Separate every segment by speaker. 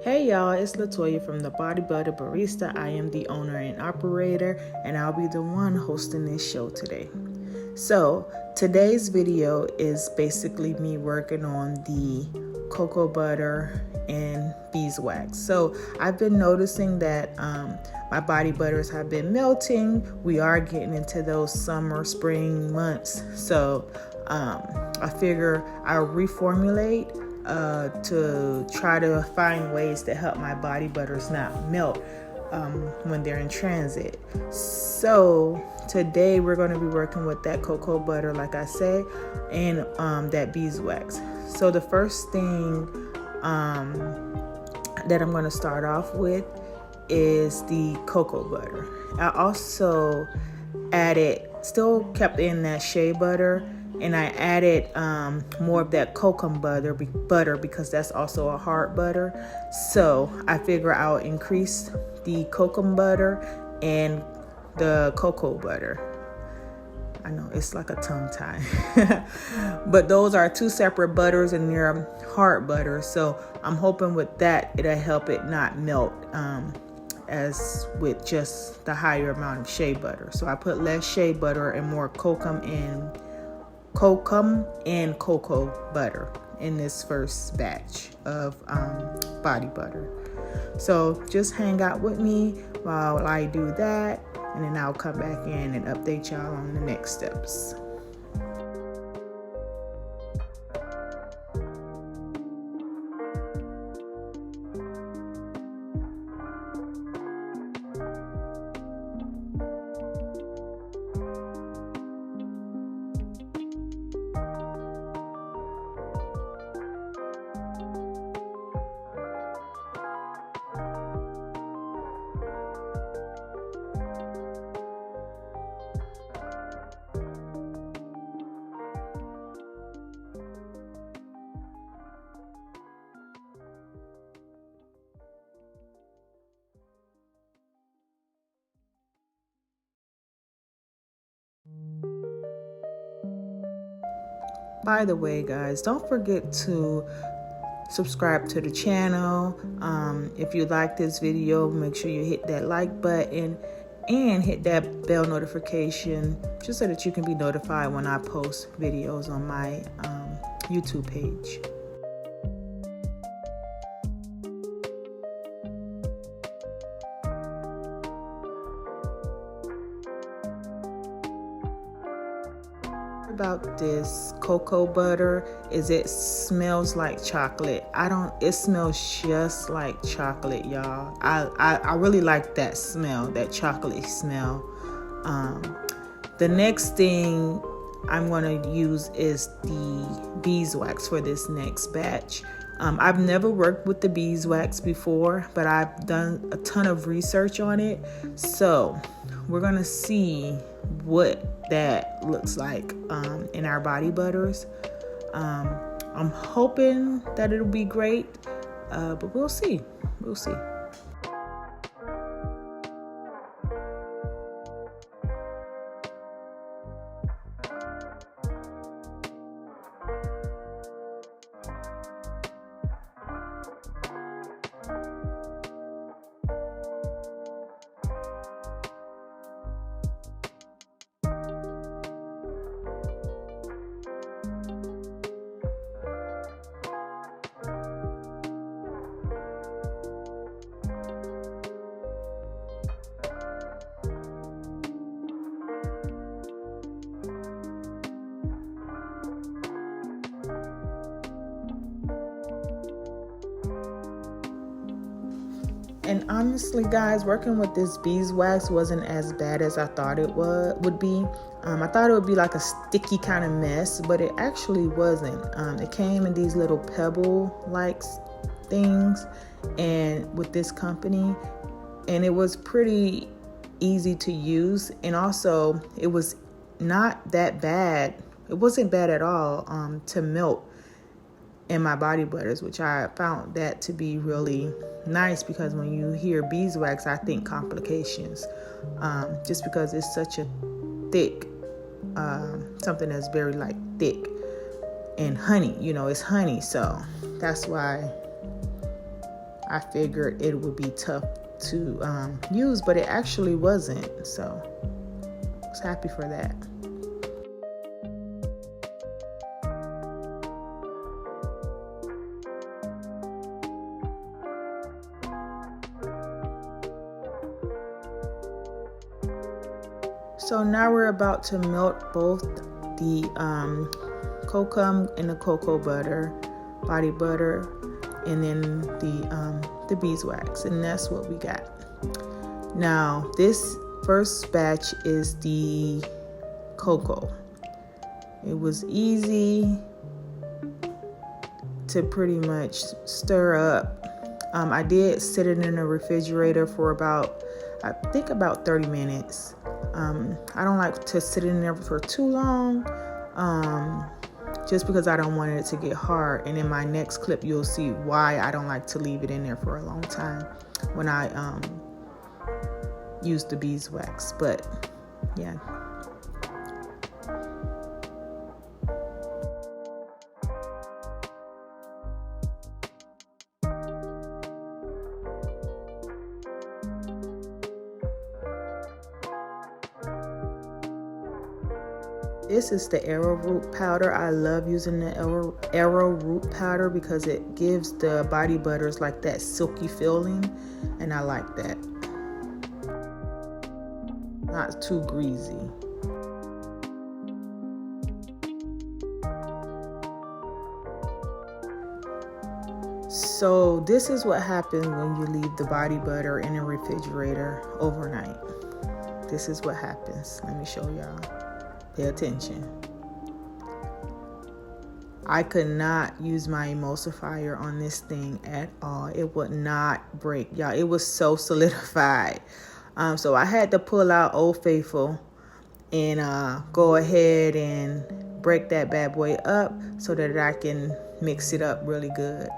Speaker 1: Hey y'all, it's Latoya from the Body Butter Barista. I am the owner and operator, and I'll be the one hosting this show today. So today's video is basically me working on the cocoa butter and beeswax. So I've been noticing that my body butters have been melting. We are getting into those summer, spring months. So I figure I'll reformulate to try to find ways to help my body butters not melt when they're in transit. So today we're going to be working with that cocoa butter, like I said, and that beeswax. So the first thing that I'm going to start off with is the cocoa butter. I also still kept in that shea butter, and I added more of that kokum butter because that's also a hard butter. So I figure I'll increase the kokum butter and the cocoa butter. I know it's like a tongue tie. But those are two separate butters and they're hard butter. So I'm hoping with that it'll help it not melt as with just the higher amount of shea butter. So I put less shea butter and more kokum and cocoa butter in this first batch of body butter. So just hang out with me while I do that, and then I'll come back in and update y'all on the next steps. By the way, guys, don't forget to subscribe to the channel. If you like this video, make sure you hit that like button and hit that bell notification just so that you can be notified when I post videos on my YouTube page. About this cocoa butter is it smells like chocolate. It smells just like chocolate, y'all. I really like that smell, that chocolate smell. The next thing I'm going to use is the beeswax for this next batch. I've never worked with the beeswax before, but I've done a ton of research on it. So we're going to see what that looks like in our body butters. I'm hoping that it'll be great, but we'll see. And honestly, guys, working with this beeswax wasn't as bad as I thought it would be. I thought it would be like a sticky kind of mess, but it actually wasn't. It came in these little pebble-like things, and with this company, and it was pretty easy to use, and also it was not that bad. It wasn't bad at all to melt in my body butters, which I found that to be really nice, because when you hear beeswax, I think complications, just because it's such a thick, something that's very like thick, and honey, it's honey, so that's why I figured it would be tough to use, but it actually wasn't. So I was happy for that. So now we're about to melt both the cocoa and the cocoa butter, body butter, and then the beeswax, and that's what we got. Now this first batch is the cocoa. It was easy to pretty much stir up. I did sit it in the refrigerator for about 30 minutes. I don't like to sit in there for too long, just because I don't want it to get hard. And in my next clip, you'll see why I don't like to leave it in there for a long time when I use the beeswax. But yeah. This is the arrowroot powder. I love using the arrowroot powder because it gives the body butters like that silky feeling, and I like that. Not too greasy. So this is what happens when you leave the body butter in the refrigerator overnight. This is what happens. Let me show y'all. Pay attention. I could not use my emulsifier on this thing at all. It would not break, y'all. It was so solidified. So I had to pull out Old Faithful and go ahead and break that bad boy up so that I can mix it up really good.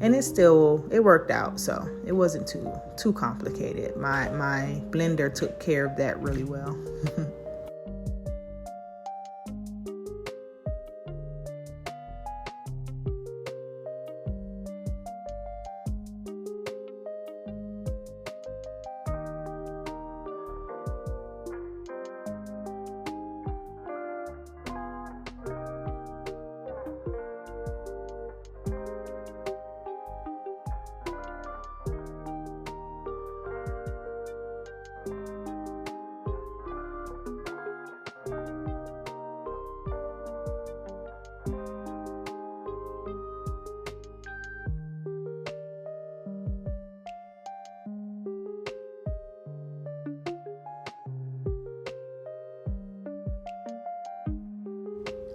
Speaker 1: And it worked out, so it wasn't too complicated. My blender took care of that really well.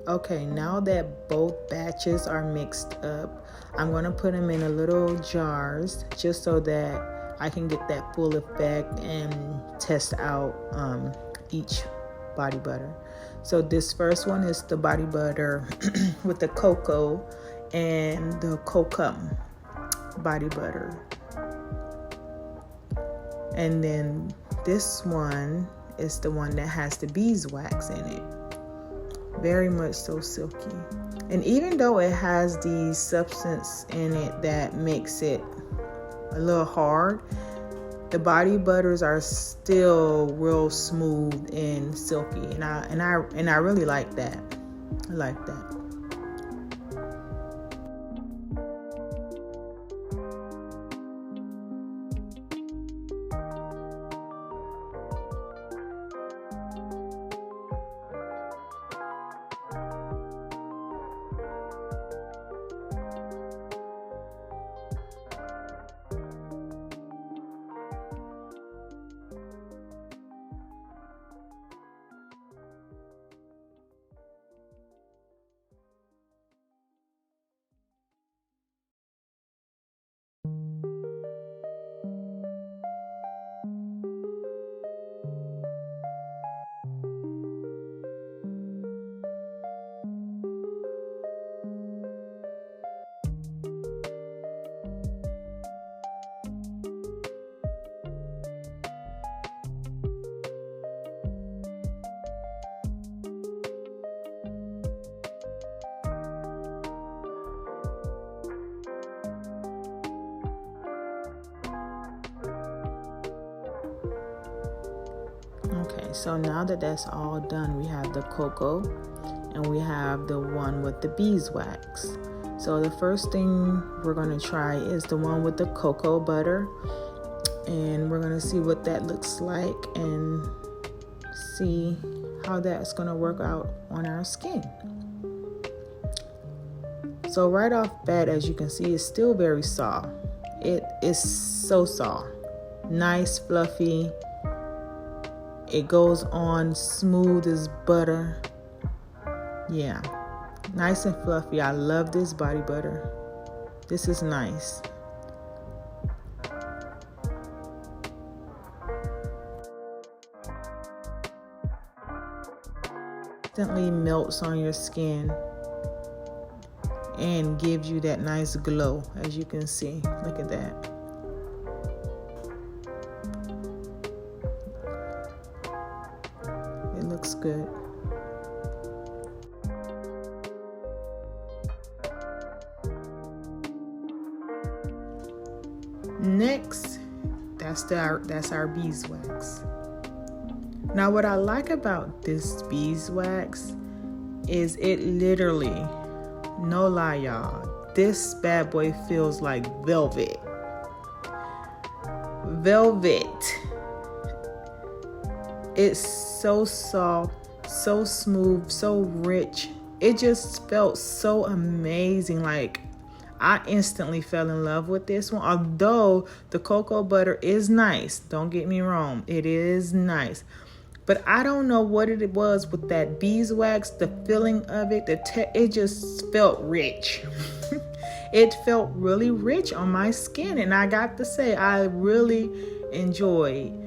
Speaker 1: Okay, now that both batches are mixed up, I'm going to put them in a little jars just so that I can get that full effect and test out each body butter. So this first one is the body butter with the cocoa and the kokum body butter. And then this one is the one that has the beeswax in it. Very much so silky. And even though it has the substance in it that makes it a little hard, the body butters are still real smooth and silky, and I really like that. I like that. so now that that's all done, we have the cocoa and we have the one with the beeswax. So the first thing we're going to try is the one with the cocoa butter, and we're going to see what that looks like and see how that's going to work out on our skin. So right off bat, as you can see, it's still very soft. It is so soft, nice, fluffy. It goes on smooth as butter. Yeah, nice and fluffy. I love this body butter. This is nice. Instantly melts on your skin and gives you that nice glow, as you can see. Look at that. It looks good. Next, that's our beeswax. Now, what I like about this beeswax is it literally, no lie, y'all, this bad boy feels like velvet. Velvet. It's so soft, so smooth, so rich. It just felt so amazing. Like, I instantly fell in love with this one. Although the cocoa butter is nice, don't get me wrong, it is nice. But I don't know what it was with that beeswax, the feeling of it, it just felt rich. It felt really rich on my skin, and I got to say, I really enjoyed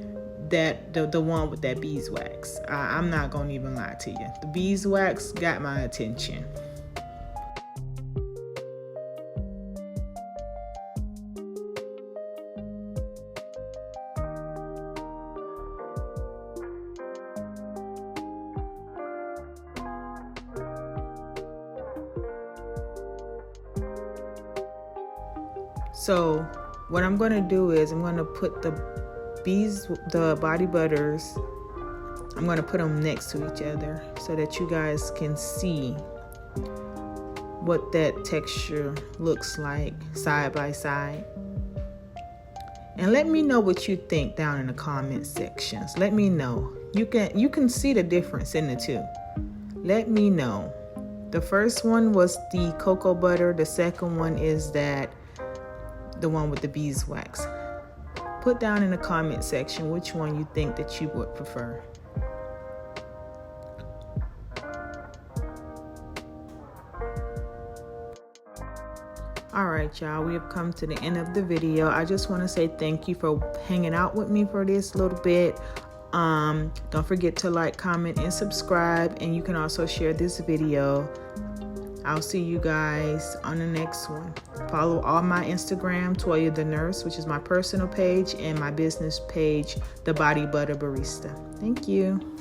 Speaker 1: that the one with that beeswax. I'm not gonna even lie to you. The beeswax got my attention. So what I'm going to do is I'm going to put the body butters, I'm going to put them next to each other so that you guys can see what that texture looks like side by side. And let me know what you think down in the comment sections. Let me know. You can see the difference in the two. Let me know. The first one was the cocoa butter. The second one is the one with the beeswax. Put down in the comment section which one you think that you would prefer. All right, y'all, we have come to the end of the video. I just want to say thank you for hanging out with me for this little bit. Don't forget to like, comment, and subscribe, and you can also share this video. I'll see you guys on the next one. Follow all my Instagram, Toya the Nurse, which is my personal page, and my business page, The Body Butter Barista. Thank you.